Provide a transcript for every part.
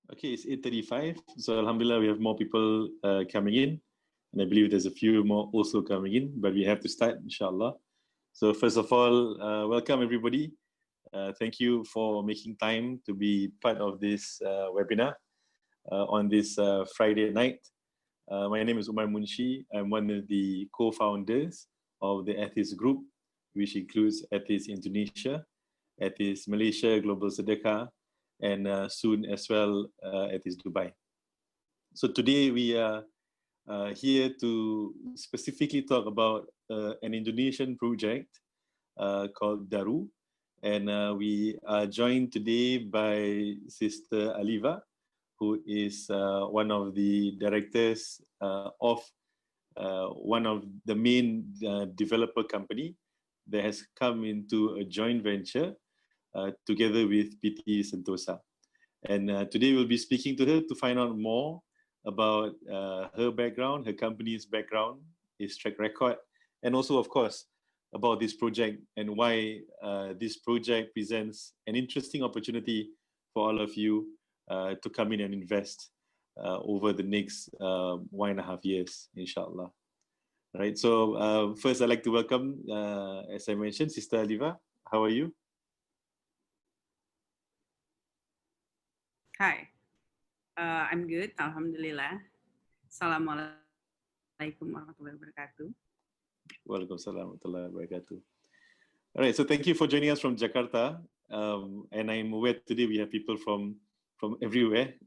Okay, it's 8:35. So Alhamdulillah, we have more people coming in. And I believe there's a few more also coming in, but we have to start, inshallah. So first of all, welcome everybody. Thank you for making time to be part of this webinar on this Friday night. My name is Umar Munshi. I'm one of the co-founders of the Ethis group, which includes Ethis Indonesia, Ethis Malaysia, Global Sedekah, and soon as well Ethis Dubai. So today we are here to specifically talk about an Indonesian project called Daru. And we are joined today by Sister Aliva, who is one of the directors of one of the main developer company that has come into a joint venture together with PT Sentosa. And today we'll be speaking to her to find out more about her background, her company's background, its track record, and also, of course, about this project and why this project presents an interesting opportunity for all of you to come in and invest over the next 1.5 years, inshallah. All right, so first I'd like to welcome, as I mentioned, Sister Aliva. How are you? Hi, I'm good, Alhamdulillah. Assalamualaikum warahmatullahi wabarakatuh. Waalaikumsalam warahmatullahi wabarakatuh. All right, so thank you for joining us from Jakarta. And I'm aware today we have people from everywhere.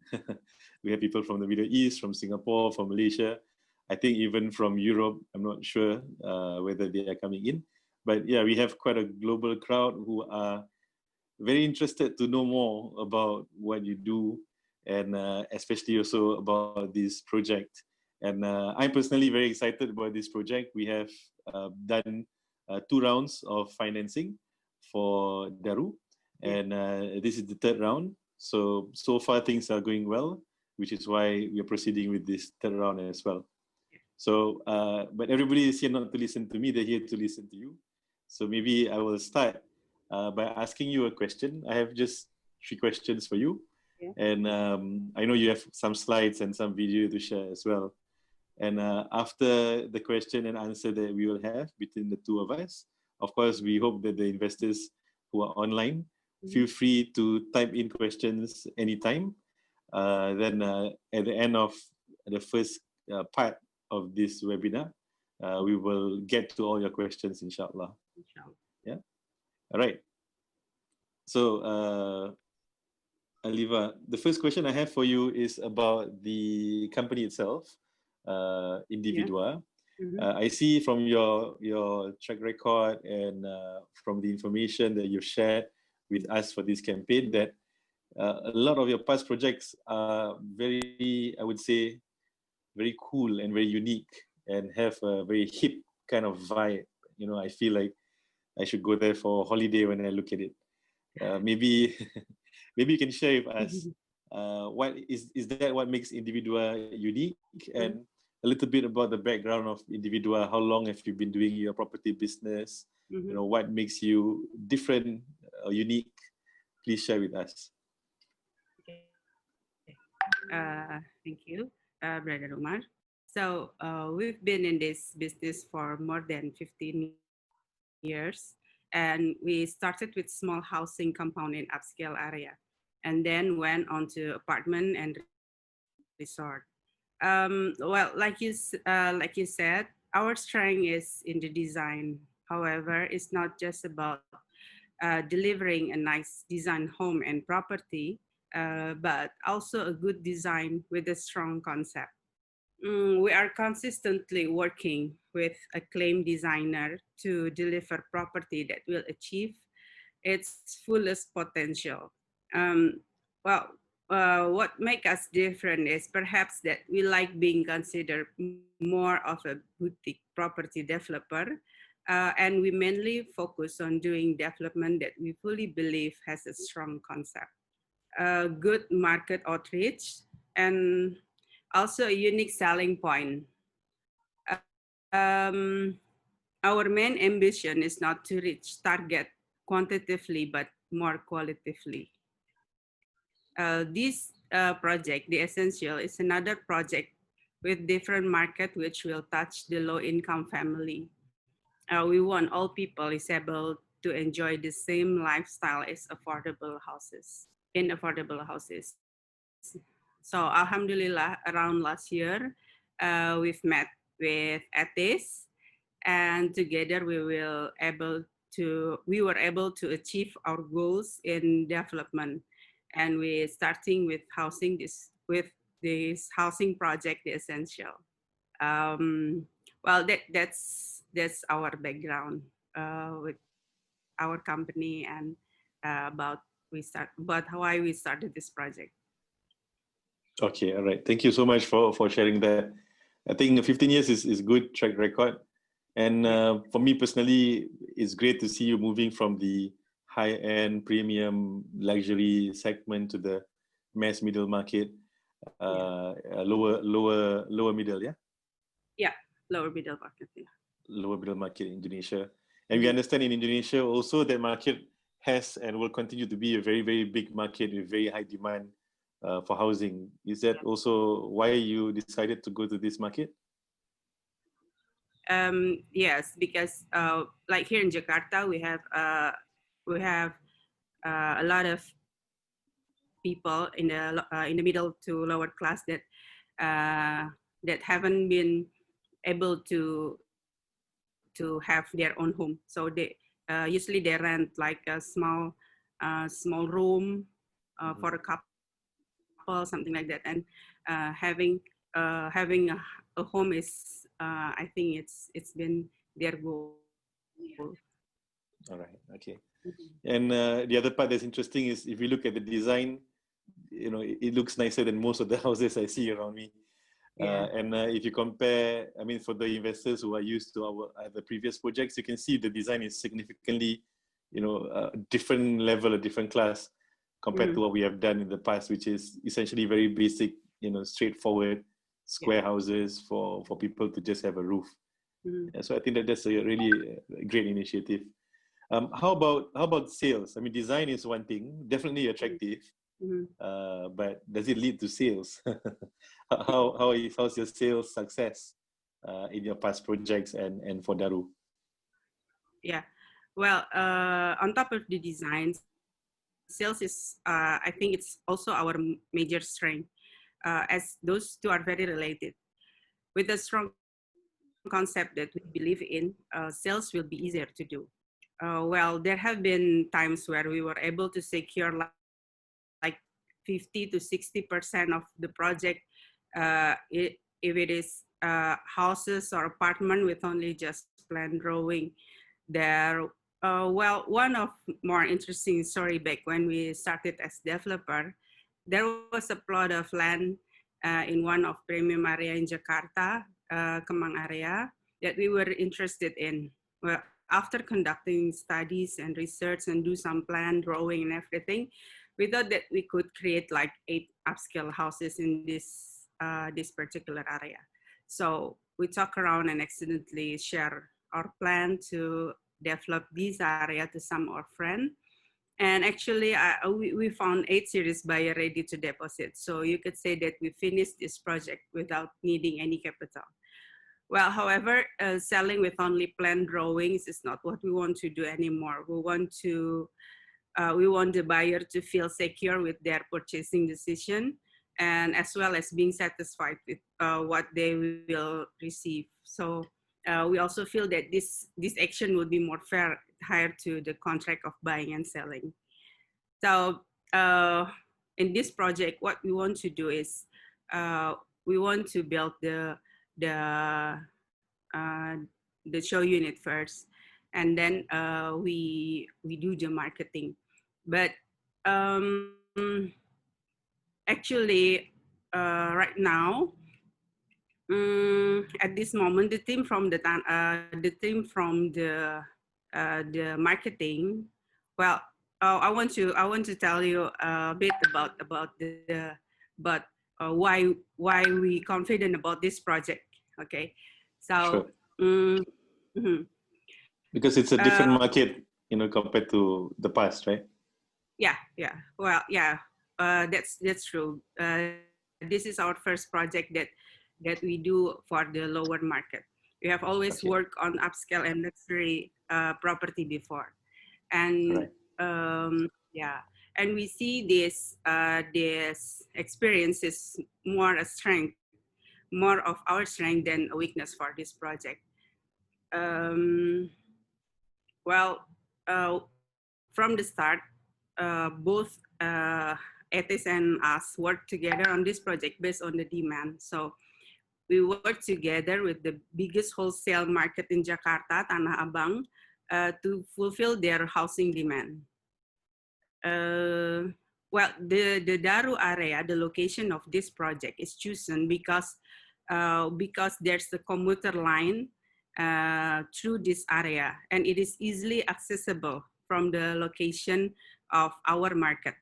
We have people from the Middle East, from Singapore, from Malaysia. I think even from Europe. I'm not sure whether they are coming in. But yeah, we have quite a global crowd who are very interested to know more about what you do, and especially also about this project. And I'm personally very excited about this project. We have done 2 rounds of financing for Daru, and this is the 3rd round. So far things are going well, which is why we are proceeding with this 3rd round as well. So, but everybody is here not to listen to me, they're here to listen to you. So maybe I will start by asking you a question. I have just 3 questions for you. Yeah. And I know you have some slides and some video to share as well. And after the question and answer that we will have between the 2 of us, of course, we hope that the investors who are online, feel free to type in questions anytime. Then at the end of the first part of this webinar, we will get to all your questions, inshallah. Inshallah. Yeah. All right. So, Aliva, the first question I have for you is about the company itself, Individua. Yeah. I see from your track record and from the information that you've shared with us for this campaign that a lot of your past projects are very, I would say, very cool and very unique and have a very hip kind of vibe. You know, I feel like I should go there for a holiday when I look at it. Maybe maybe you can share with us what is that what makes Individua unique, and a little bit about the background of Individua. How long have you been doing your property business? You know, what makes you different, unique? Please share with us. Okay. Thank you, Brother Umar. So we've been in this business for more than 15 years, and we started with small housing compound in upscale area, and then went on to apartment and resort. Well, like you said, our strength is in the design. However, it's not just about delivering a nice design home and property, but also a good design with a strong concept. We are consistently working with acclaimed designer to deliver property that will achieve its fullest potential. Um, well, what makes us different is perhaps that we like being considered more of a boutique property developer, and we mainly focus on doing development that we fully believe has a strong concept, good market outreach, and also a unique selling point. Um, our main ambition is not to reach target quantitatively, but more qualitatively. This project, the Essential, is another project with different market which will touch the low-income family. We want all people is able to enjoy the same lifestyle as affordable houses, in affordable houses. So Alhamdulillah, around last year, we've met with Ethis, and together we were able to achieve our goals in development, and we're starting with this housing project, the Essential. Well, that's our background with our company, and about why we started this project. Okay, all right. Thank you so much for sharing that. I think 15 years is good track record. And for me personally, it's great to see you moving from the high-end premium luxury segment to the mass middle market, lower middle, yeah? Yeah, lower middle market, yeah. Lower middle market in Indonesia. And we understand in Indonesia also that market has and will continue to be a very, very big market with very high demand for housing. Is that also why you decided to go to this market? Yes, because like here in Jakarta, we have a lot of people in the middle to lower class that haven't been able to have their own home. So they usually they rent like a small room for a couple, something like that. And having a home is I think it's been their goal. All right. Okay. And the other part that's interesting is if you look at the design, you know, it looks nicer than most of the houses I see around me. And if you compare, I mean, for the investors who are used to the previous projects, you can see the design is significantly, you know, a different level, a different class compared to what we have done in the past, which is essentially very basic, you know, straightforward square houses for people to just have a roof. So I think that's a really great initiative. How about sales? I mean, design is one thing, definitely attractive, but does it lead to sales? How's your sales success in your past projects and for Daru? Yeah, well, on top of the design, sales is I think it's also our major strength, as those two are very related. With a strong concept that we believe in, sales will be easier to do. Well, there have been times where we were able to secure like 50 to 60% of the project, if it is houses or apartment with only just plan drawing. Well, one of more interesting story back when we started as developer, there was a plot of land in one of premium area in Jakarta, Kemang area, that we were interested in. Well, after conducting studies and research and do some plan drawing and everything, we thought that we could create like 8 upscale houses in this particular area. So we talk around and accidentally share our plan to develop this area to some of our friends. And actually, we found 8 series buyer ready to deposit. So you could say that we finished this project without needing any capital. Well, however, selling with only plan drawings is not what we want to do anymore. We want the buyer to feel secure with their purchasing decision, and as well as being satisfied with what they will receive. So we also feel that this action would be more fair prior to the contract of buying and selling. So in this project, what we want to do is we want to build the show unit first, and then we do the marketing. But actually, right now, at this moment, the team from the marketing, well, I want to tell you a bit about why we confident about this project. Okay, so sure. Because it's a different market, you know, compared to the past, right? Yeah. Well, yeah. that's true. This is our first project that we do for the lower market. We have always Okay. worked on upscale and luxury property before, All and right. yeah, and we see this experience is more a strength, more of our strength than a weakness for this project. Um, well, from the start, both Ethis and us work together on this project based on the demand. So we work together with the biggest wholesale market in Jakarta, Tanah Abang, to fulfill their housing demand. Well, the Daru area, the location of this project is chosen because there's a commuter line through this area, and it is easily accessible from the location of our market,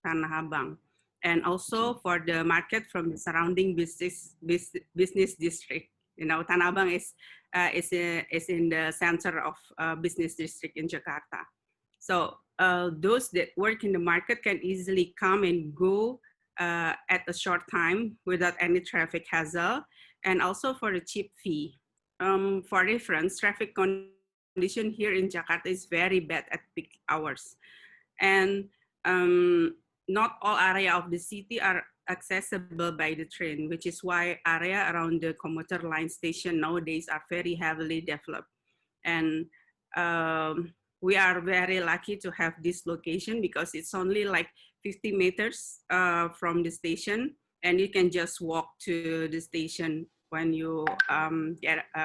Tanah Abang, and also for the market from the surrounding business district. You know, Tanah Abang is in the center of business district in Jakarta. So those that work in the market can easily come and go at a short time without any traffic hassle, and also for a cheap fee. For reference, traffic condition here in Jakarta is very bad at peak hours. And not all area of the city are accessible by the train, which is why area around the commuter line station nowadays are very heavily developed. And we are very lucky to have this location because it's only like 50 meters from the station, and you can just walk to the station when you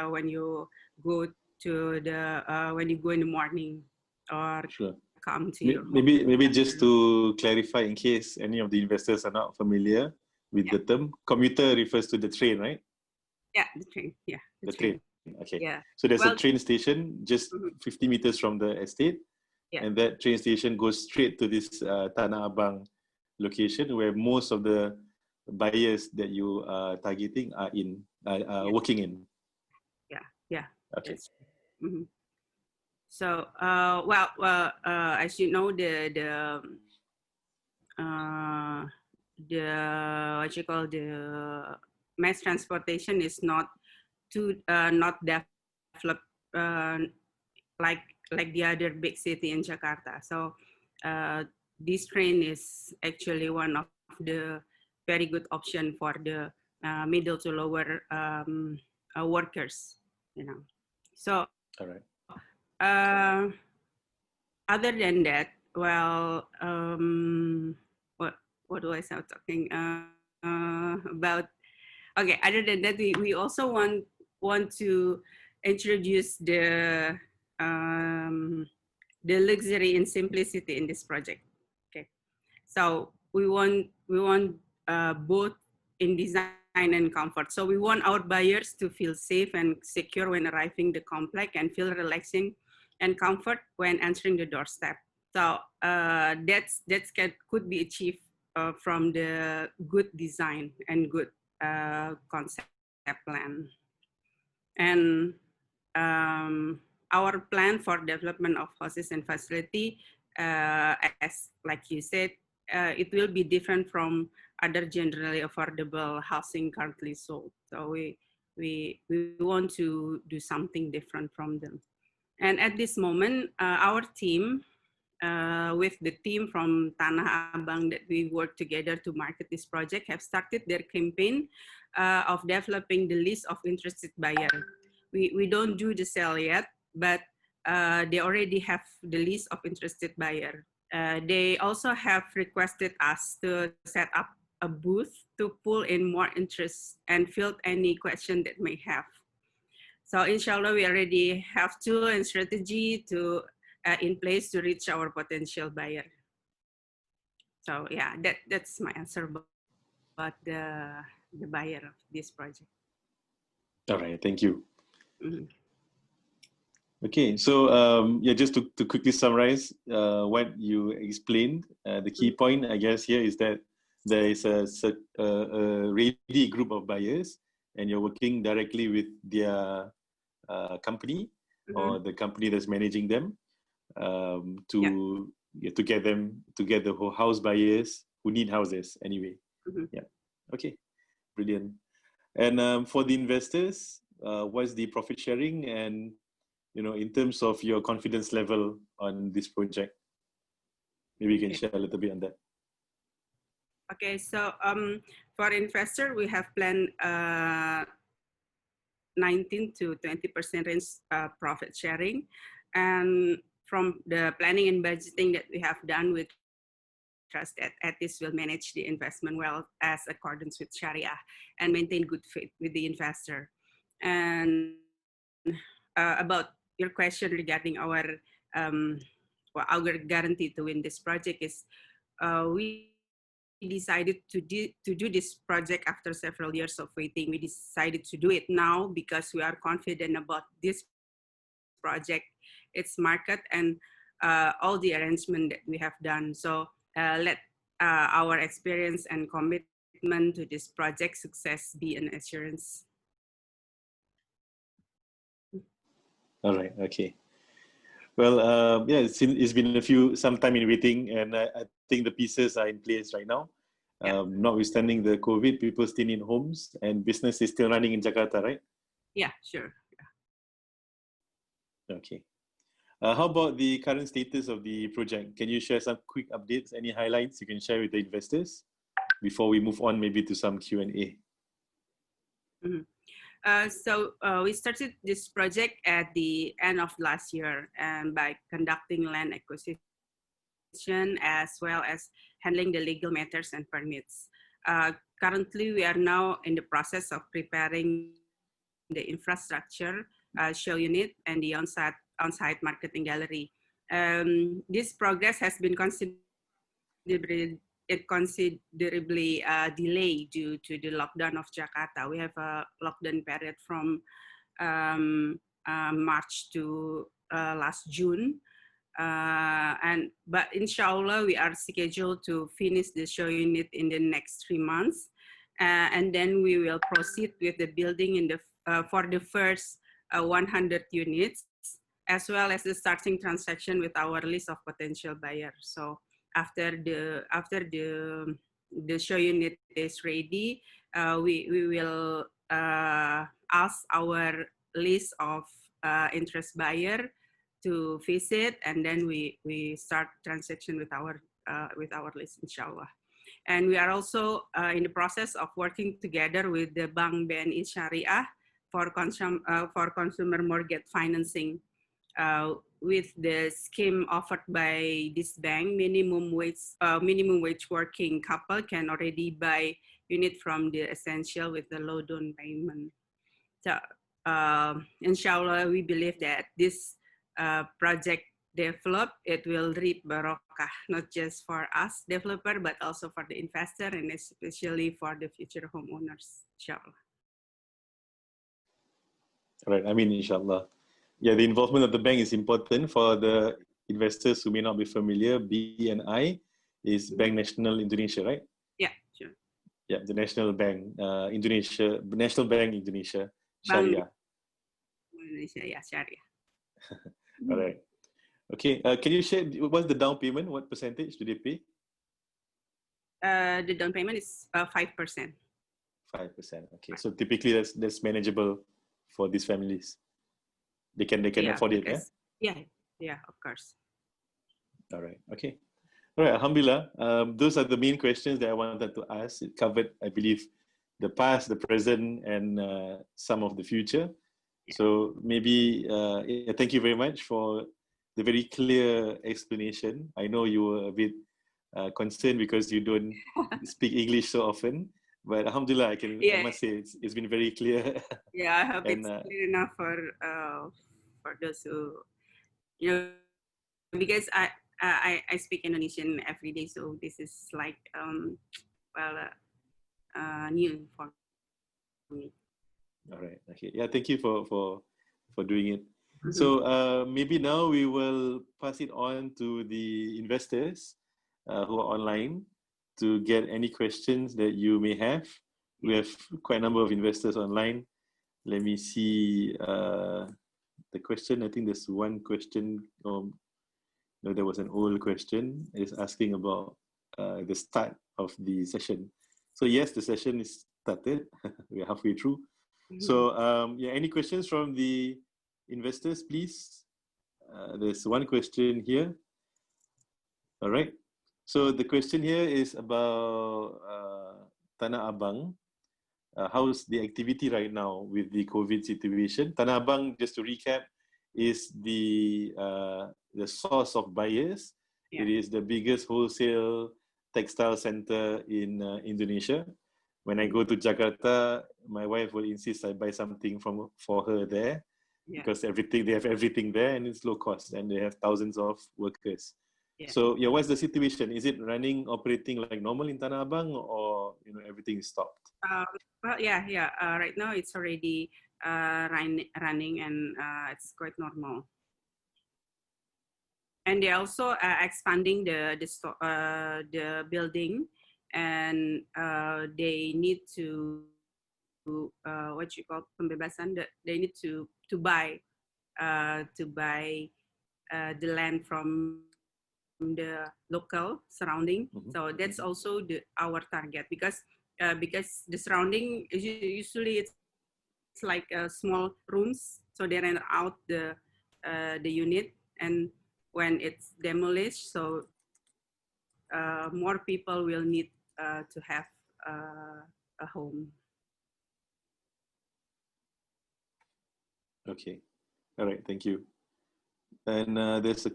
when you go to the when you go in the morning or Sure. come to your home. Maybe just to clarify, in case any of the investors are not familiar with the term, commuter refers to the train, right? Yeah, the train. Yeah, the train. Okay. Yeah. So there's Well, a train station just 50 meters from the estate, and that train station goes straight to this Tanah Abang location where most of the buyers that you are targeting are working in. Yeah. Okay. So, as you know, what you call the mass transportation is not developed like the other big city in Jakarta. So this train is actually one of the very good option for the middle to lower workers, you know. So all right. Other than that, well, what was I talking about? Okay, other than that, we also want to introduce the luxury and simplicity in this project. Okay, so we want both in design and comfort. So we want our buyers to feel safe and secure when arriving the complex and feel relaxing and comfort when entering the doorstep. So could be achieved from the good design and good concept plan. And our plan for development of houses and facility, as like you said, it will be different from other generally affordable housing currently sold. So we want to do something different from them. And at this moment, our team, with the team from Tanah Abang that we work together to market this project, have started their campaign of developing the list of interested buyers. We don't do the sale yet, but they already have the list of interested buyers. They also have requested us to set up a booth to pull in more interest and field any question that may have. So inshallah, we already have tool and strategy to in place to reach our potential buyer. So yeah, that's my answer about the buyer of this project. All right, thank you. Okay, so just to quickly summarize what you explained, the key point, I guess, here is that there is a ready group of buyers, and you're working directly with their company or the company that's managing them to get the whole house buyers who need houses anyway. Mm-hmm. Yeah. Okay. Brilliant. And for the investors, what's the profit sharing, and in terms of your confidence level on this project, maybe you can share a little bit on that. Okay, so for investor, we have planned 19 to 20% range profit sharing, and from the planning and budgeting that we have done, we trust that Ethis will manage the investment well as accordance with Sharia and maintain good faith with the investor. And about your question regarding our guarantee to win this project is we decided to do this project after several years of waiting. We decided to do it now because we are confident about this project, its market, and all the arrangement that we have done. So let our experience and commitment to this project success be an assurance. All right. Okay. Well, yeah, it's been some time in waiting, and I think the pieces are in place right now. Notwithstanding the COVID, people still in homes, and business is still running in Jakarta, right? Yeah, sure. Yeah. Okay. How about the current status of the project? Can you share some quick updates, any highlights you can share with the investors before we move on maybe to some Q&A? Mm-hmm. So we started this project at the end of last year, and by conducting land acquisition as well as handling the legal matters and permits. Currently, we are now in the process of preparing the infrastructure, show unit, and the on-site marketing gallery. This progress has been considerably delayed due to the lockdown of Jakarta. We have a lockdown period from March to last June. But inshallah, we are scheduled to finish the show unit in the next 3 months. And then we will proceed with the building for the first 100 units, as well as the starting transaction with our list of potential buyers. So after the show unit is ready, we will ask our list of interest buyer to visit, and then we start transaction with our list, inshallah. And we are also in the process of working together with the Bank BNI Syariah for consumer mortgage financing. With the scheme offered by this bank, minimum wage working couple can already buy unit from the Essential with the low down payment. So inshallah, we believe that this project develop, it will reap barakah, not just for us developer, but also for the investor and especially for the future homeowners, inshallah. All right, I mean, inshallah. Yeah, the involvement of the bank is important for the investors who may not be familiar. BNI is Bank Nasional Indonesia, right? Yeah, sure. Yeah, the National Bank, Indonesia, National Bank Indonesia, Sharia. Indonesia, yeah, Sharia. All right. Okay, can you share what's the down payment? What percentage do they pay? The down payment is 5%. 5%. Okay, so typically that's manageable for these families. They can afford it, yeah? Yeah, of course. All right, okay. All right, alhamdulillah. Those are the main questions that I wanted to ask. It covered, I believe, the past, the present, and some of the future. Yeah. So maybe, thank you very much for the very clear explanation. I know you were a bit concerned because you don't speak English so often, but alhamdulillah, I must say it's been very clear. Yeah, I hope it's clear enough for those who, because I speak Indonesian every day, so this is like new for me. All right. Okay. Yeah. Thank you for doing it. Mm-hmm. So maybe now we will pass it on to the investors who are online to get any questions that you may have. We have quite a number of investors online. Let me see the question. I think there's one question. No, there was an old question. It's asking about the start of the session. So yes, the session is started. We're halfway through. So yeah, any questions from the investors, please? There's one question here. All right. So the question here is about Tanah Abang. How's the activity right now with the COVID situation? Tanah Abang, just to recap, is the source of buyers. Yeah. It is the biggest wholesale textile center in Indonesia. When I go to Jakarta, my wife will insist I buy something for her there, yeah, because they have everything there and it's low cost and they have thousands of workers. Yeah. So yeah, what's the situation? Is it operating like normal in Tanah Abang, or everything is stopped? Well, yeah. Right now it's already running and it's quite normal. And they're also expanding the building, and they need to what you call pembebasan. They need to buy the land from the local surrounding. So that's also our target, because the surrounding usually it's like small rooms, so they rent out the unit, and when it's demolished, so more people will need to have a home. Okay, all right, thank you. And there's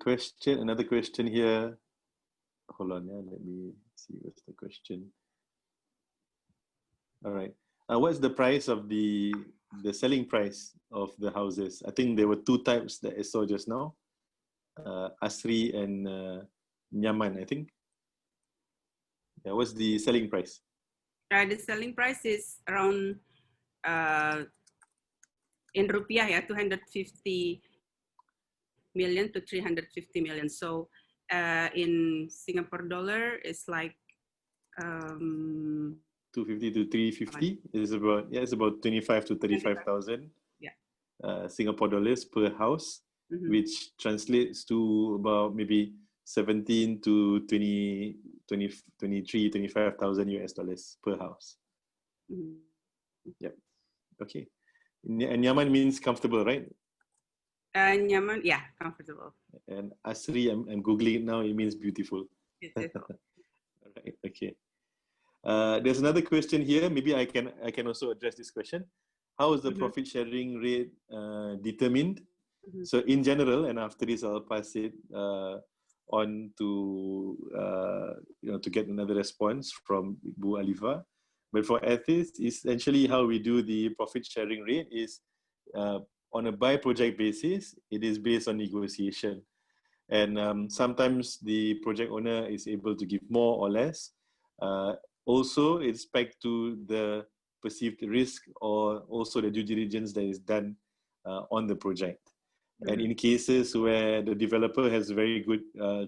another question here. Hold on, yeah, let me see what's the question. All right, what's the price of the selling price of the houses? I think there were two types that I saw just now, Asri and Nyaman, I think. Yeah, what's the selling price? The selling price is around in rupiah, 250 million to 350 million. So in Singapore dollar, it's like 250 to 350 is about, it's about 25 to 35,000 Singapore dollars per house, which translates to about maybe 17 to 23, 25,000 US dollars per house. Yep. Okay. And Nyaman means comfortable, right? Nyaman, yeah, comfortable. And Asri, I'm Googling it now, it means beautiful. Beautiful. All right, okay. There's another question here. Maybe I can also address this question. How is the profit sharing rate determined? So in general, and after this, I'll pass it on to to get another response from Bu Alifa. But for Ethis, essentially how we do the profit sharing rate is on a by project basis. It is based on negotiation, and sometimes the project owner is able to give more or less. Also, it's pegged to the perceived risk or also the due diligence that is done on the project. And in cases where the developer has a very good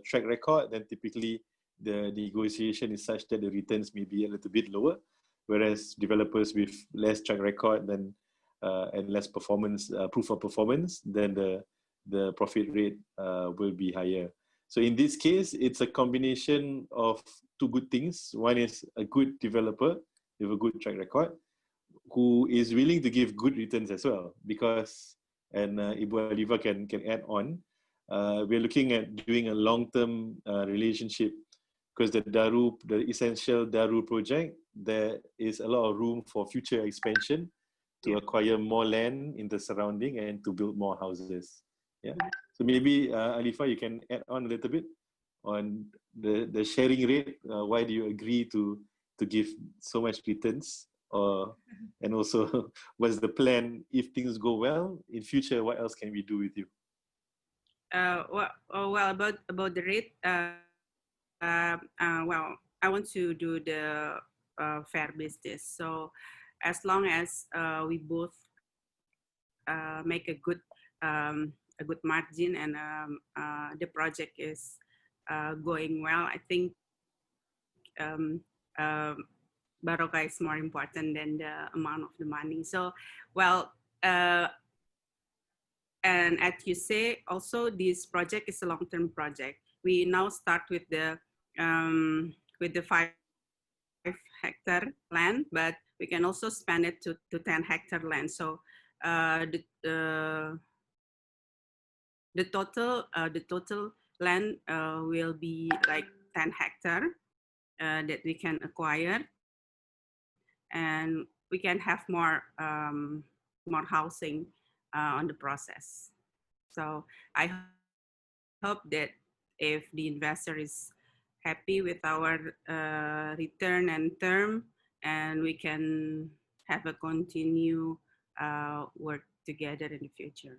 track record, then typically the negotiation is such that the returns may be a little bit lower, whereas developers with less track record then and less performance, proof of performance, then the profit rate will be higher. So in this case, it's a combination of two good things. One is a good developer with a good track record who is willing to give good returns as well, because, and Ibu Aliva can add on, we're looking at doing a long-term relationship, because the Essential Daru project, there is a lot of room for future expansion to acquire more land in the surrounding and to build more houses. Yeah. So maybe Alifa, you can add on a little bit on the sharing rate. Why do you agree to give so much returns? And also, what's the plan if things go well in future? What else can we do with you? Well, about the rate. Well, I want to do the fair business. So, as long as we both make a good margin and the project is going well, I think Barokah is more important than the amount of the money. So, well, and as you say, also this project is a long-term project. We now start with the with the 5-hectare land, but we can also expand it to 10-hectare land. So the total land will be like 10 hectare that we can acquire, and we can have more housing on the process. So I hope that if the investor is happy with our return and term, and we can have a continue work together in the future.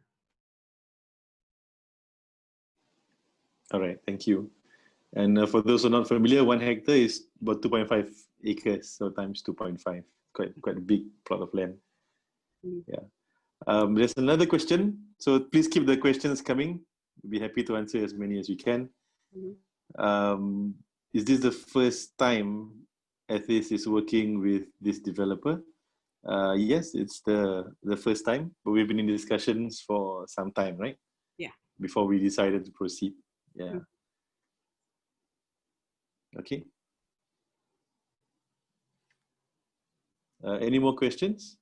All right, thank you. And for those who are not familiar, 1 hectare is about 2.5 acres, so times 2.5, quite a big plot of land. Yeah. There's another question, so please keep the questions coming. We'll be happy to answer as many as we can. Is this the first time Ethis is working with this developer? Yes, it's the first time, but we've been in discussions for some time, right? Yeah. Before we decided to proceed. Yeah. Okay. Any more questions?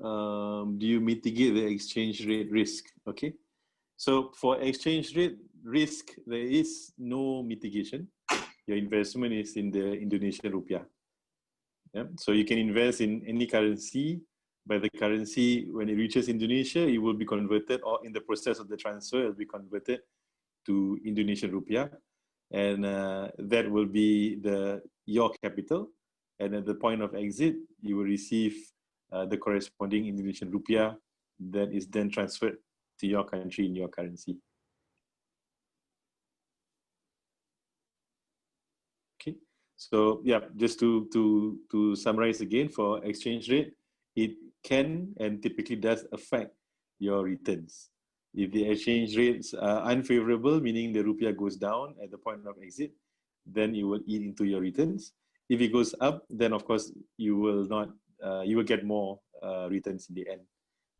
Do you mitigate the exchange rate risk? Okay. So for exchange rate risk, there is no mitigation. Your investment is in the Indonesian rupiah. Yeah? So you can invest in any currency, but the currency, when it reaches Indonesia, it will be converted, or in the process of the transfer, it will be converted to Indonesian rupiah. And that will be your capital. And at the point of exit, you will receive the corresponding Indonesian rupiah that is then transferred to your country in your currency. Okay, so yeah, just to summarize again, for exchange rate, it can and typically does affect your returns. If the exchange rates are unfavorable, meaning the rupiah goes down at the point of exit, then it will eat into your returns. If it goes up, then of course you will not, you will get more returns in the end.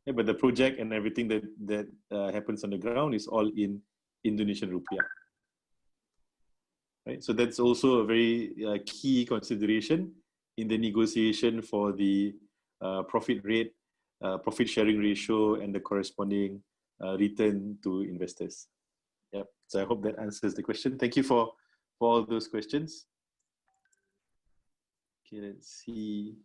Yeah, but the project and everything that happens on the ground is all in Indonesian rupiah. Right? So that's also a very key consideration in the negotiation for the profit rate, profit sharing ratio, and the corresponding return to investors. Yep. So I hope that answers the question. Thank you for all those questions. Okay, let's see.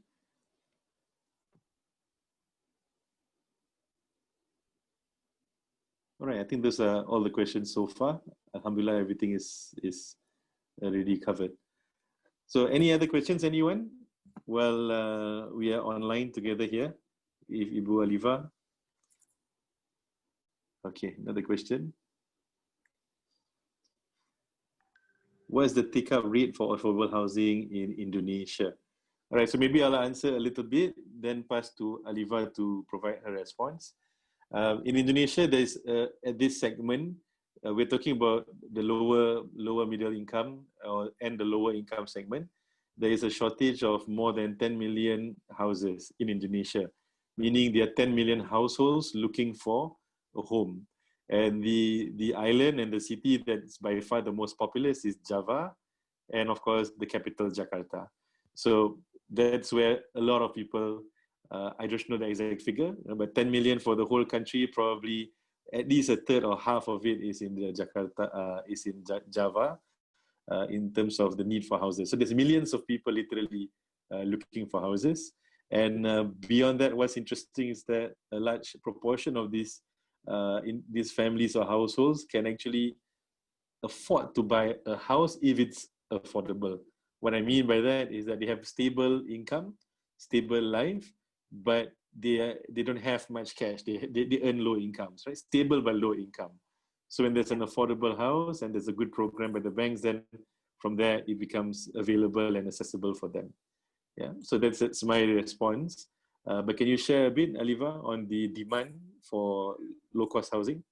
All right, I think those are all the questions so far. Alhamdulillah, everything is already covered. So any other questions, anyone? Well, we are online together here. If Ibu Aliva. Okay, another question. What is the take-up rate for affordable housing in Indonesia? All right, so maybe I'll answer a little bit, then pass to Aliva to provide her response. In Indonesia, there's at this segment, we're talking about the lower middle income and the lower income segment. There is a shortage of more than 10 million houses in Indonesia, meaning there are 10 million households looking for a home. And the island and the city that's by far the most populous is Java, and of course the capital Jakarta. So that's where a lot of people, I don't know the exact figure, but 10 million for the whole country, probably at least a third or half of it is in the Jakarta, is in Java, in terms of the need for houses. So there's millions of people literally looking for houses. And beyond that, what's interesting is that a large proportion of these families or households can actually afford to buy a house if it's affordable. What I mean by that is that they have stable income, stable life, but they don't have much cash. They earn low incomes, right? Stable but low income. So when there's an affordable house and there's a good program by the banks, then from there it becomes available and accessible for them. Yeah. So that's my response. But can you share a bit, Aliva, on the demand for low-cost housing?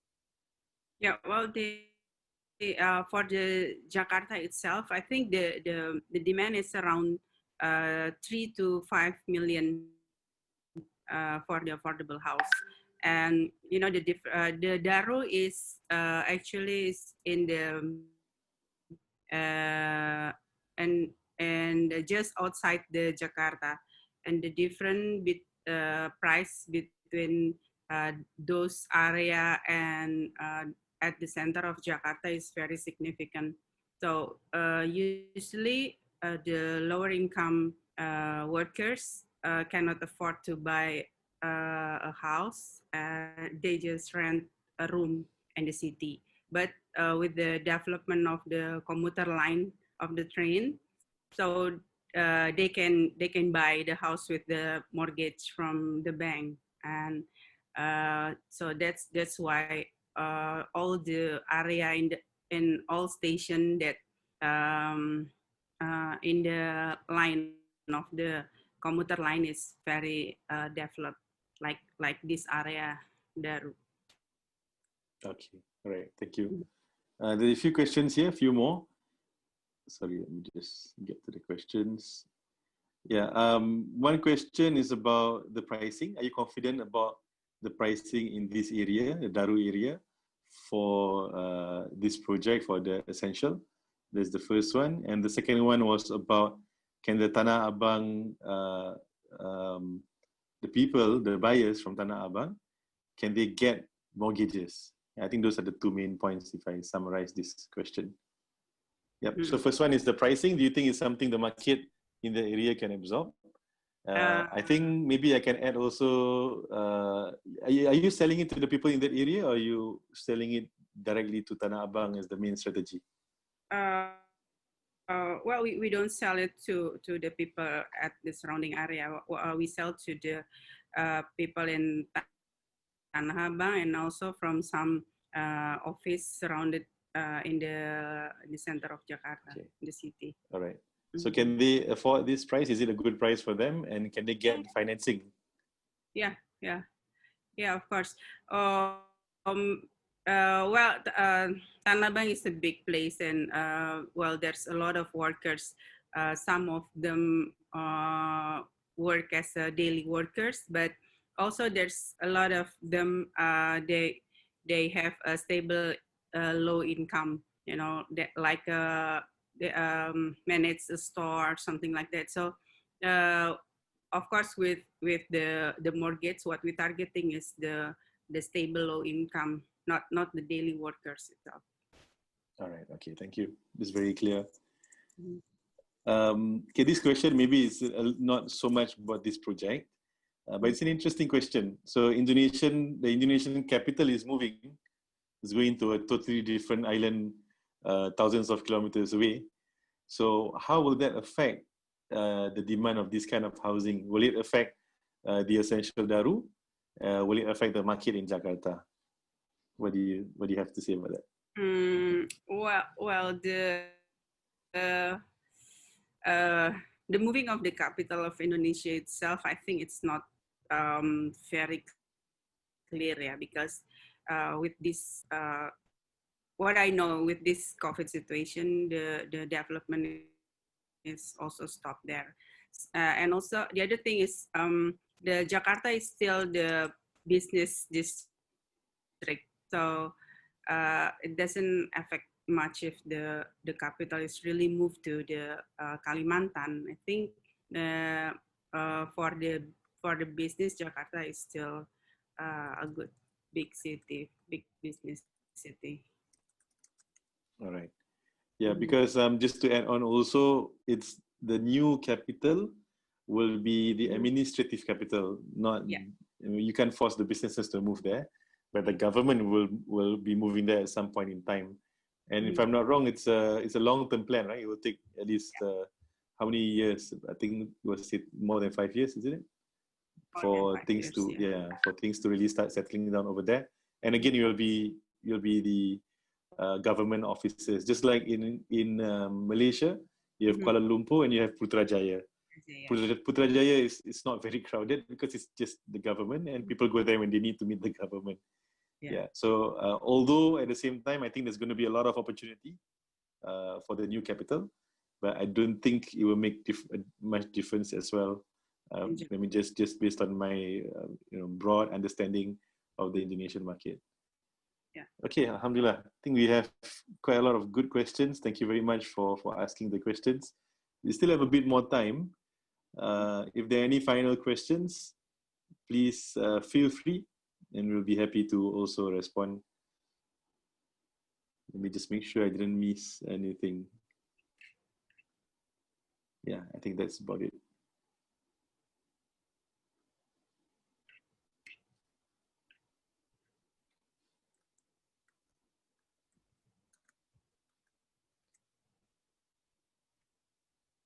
Yeah. Well, the for the Jakarta itself, I think the demand is around 3 to 5 million for the affordable house. And you know the Daru is actually is in the and just outside the Jakarta, and the different price between those area and at the center of Jakarta is very significant. So usually the lower income workers cannot afford to buy a house. They just rent a room in the city. But with the development of the commuter line of the train, so they can buy the house with the mortgage from the bank, and so that's why all the area in all station that in the line of the commuter line is very developed, like this area there. Okay, all right, thank you. There are a few questions here, a few more. Sorry, let me just get to the questions. Yeah, one question is about the pricing. Are you confident about the pricing in this area, the Daru area, for this project, for the Essential? That's the first one. And the second one was about, can the Tanah Abang, the people, the buyers from Tanah Abang, can they get mortgages? I think those are the two main points if I summarize this question. Yep. So first one is the pricing. Do you think it's something the market in the area can absorb? I think maybe I can add also, are you selling it to the people in that area, or are you selling it directly to Tanah Abang as the main strategy? Well, we don't sell it to the people at the surrounding area. We sell to the people in Tanah Abang, and also from some office surrounded in the center of Jakarta, okay, the city. All right. So can they afford this price? Is it a good price for them? And can they get financing? Yeah, of course. Tanah Abang is a big place, and well, there's a lot of workers. Some of them work as daily workers, but also there's a lot of them. They have a stable low income. You know, that like they manage a store or something like that. So. Of course, with the mortgage, what we're targeting is the stable low income, not the daily workers itself. All right. Okay. Thank you. This is very clear. Okay, this question maybe is not so much about this project, but it's an interesting question. So the Indonesian capital is moving. It's going to a totally different island, thousands of kilometers away. So how will that affect the demand of this kind of housing? Will it affect the Essential Daru? Will it affect the market in Jakarta? What do you have to say about that? Well, the moving of the capital of Indonesia itself, I think it's not very clear, yeah, because with this, what I know with this COVID situation, the development is also stopped there. And also the other thing is the Jakarta is still the business district, so it doesn't affect much if the capital is really moved to the Kalimantan. I think for the business, Jakarta is still a good big city, big business city. All right. Yeah, because just to add on also, it's the new capital will be the administrative capital, not, you can't force the businesses to move there, but the government will be moving there at some point in time. And if I'm not wrong, it's a long-term plan, right? It will take at least how many years? I think it was more than 5 years, isn't it? For things to really start settling down over there. And again, you'll be the government offices, just like in Malaysia, you have Kuala Lumpur and you have Putrajaya. Putrajaya is not very crowded because it's just the government, and people go there when they need to meet the government. Yeah. So although at the same time, I think there's going to be a lot of opportunity for the new capital, but I don't think it will make much difference as well. I mean, just based on my broad understanding of the Indonesian market. Yeah. Okay, Alhamdulillah. I think we have quite a lot of good questions. Thank you very much for asking the questions. We still have a bit more time. If there are any final questions, please feel free, and we'll be happy to also respond. Let me just make sure I didn't miss anything. Yeah, I think that's about it.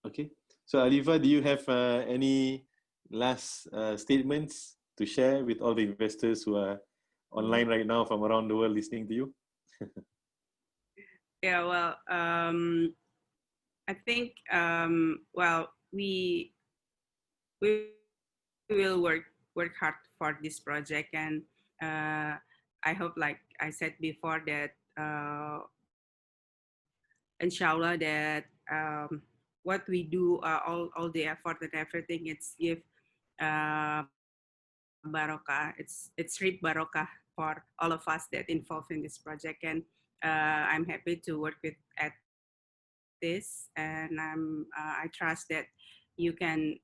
Okay, so Alifa, do you have any last statements to share with all the investors who are online right now from around the world listening to you? Yeah, well, I think, well, we will work hard for this project, and I hope, like I said before, that inshallah that what we do, all the effort and everything, it's give barokah. It's reap barokah for all of us that involved in this project, and I'm happy to work with Ethis, and I trust that you can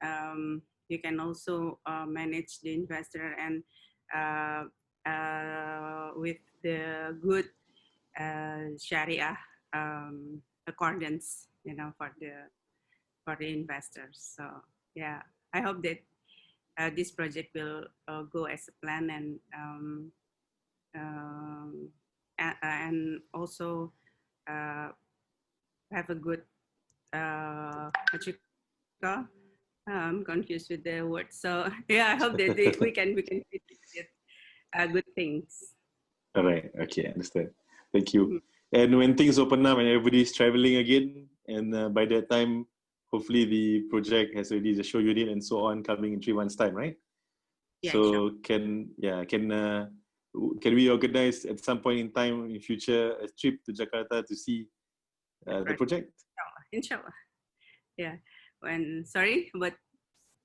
also manage the investor and with the good Sharia accordance, for the investors. So yeah, I hope that this project will go as a plan, and also have a good what you call. I'm confused with the word. So yeah, I hope that we can finish with good things. All right. Okay, understand. Thank you. And when things open up and everybody's traveling again, and by that time, hopefully the project has already the show unit and so on coming in 3 months' time, right? Yeah, so sure. can we organize at some point in time in future a trip to Jakarta to see the project? Inshallah. Yeah. Sorry, but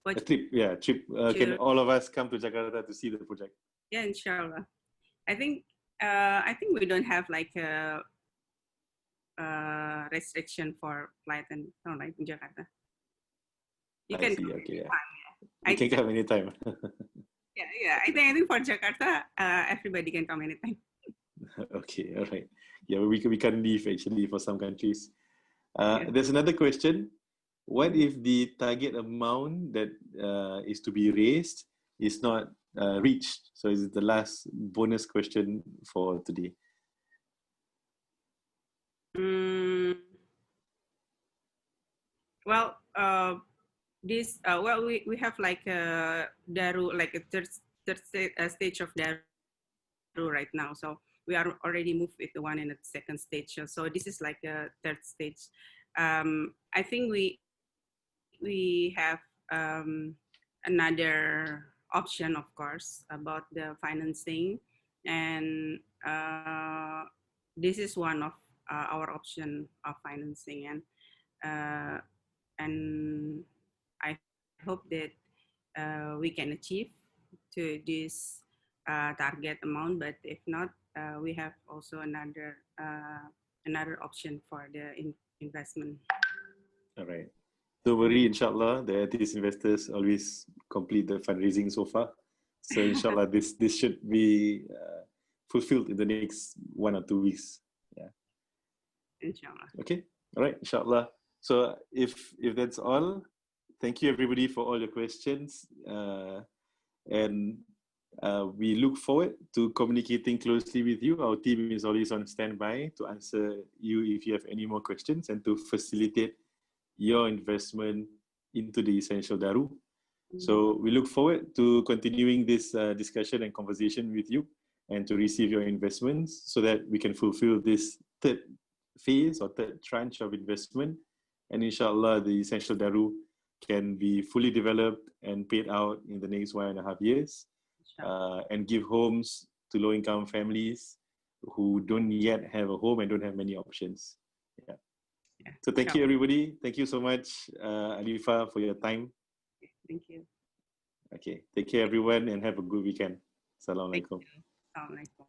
a trip? Yeah, trip. Can all of us come to Jakarta to see the project? Yeah, inshallah. I think we don't have like a restriction for flight and like in Jakarta. You can see. Okay, yeah. Yeah. You can come anytime. Yeah. I think for Jakarta, everybody can come anytime. Okay, all right. Yeah, we can leave actually for some countries. There's another question. What if the target amount that is to be raised is not reached? So is it the last bonus question for today? Well, we have like a Daru, like a third stage of Daru right now. So we are already moved with the one in the second stage. So this is like a third stage. I think we have another option, of course, about the financing, and this is one of our option of financing, and I hope that we can achieve to this target amount. But if not, we have also another option for the investment. All right. Don't worry, inshallah, the Ethis investors always complete the fundraising so far. So inshallah, this should be fulfilled in the next 1 or 2 weeks. Yeah. Inshallah. Okay. All right. Inshallah. So if that's all, thank you everybody for all your questions, and we look forward to communicating closely with you. Our team is always on standby to answer you if you have any more questions and to facilitate your investment into the Essential Daru. So we look forward to continuing this discussion and conversation with you, and to receive your investments so that we can fulfill this third phase or third tranche of investment. And inshallah, the Essential Daru can be fully developed and paid out in the next 1.5 years, and give homes to low-income families who don't yet have a home and don't have many options. Yeah. So thank you, everybody. Thank you so much, Alifa, for your time. Thank you. Okay, take care, everyone, and have a good weekend. Assalamualaikum. Assalamualaikum.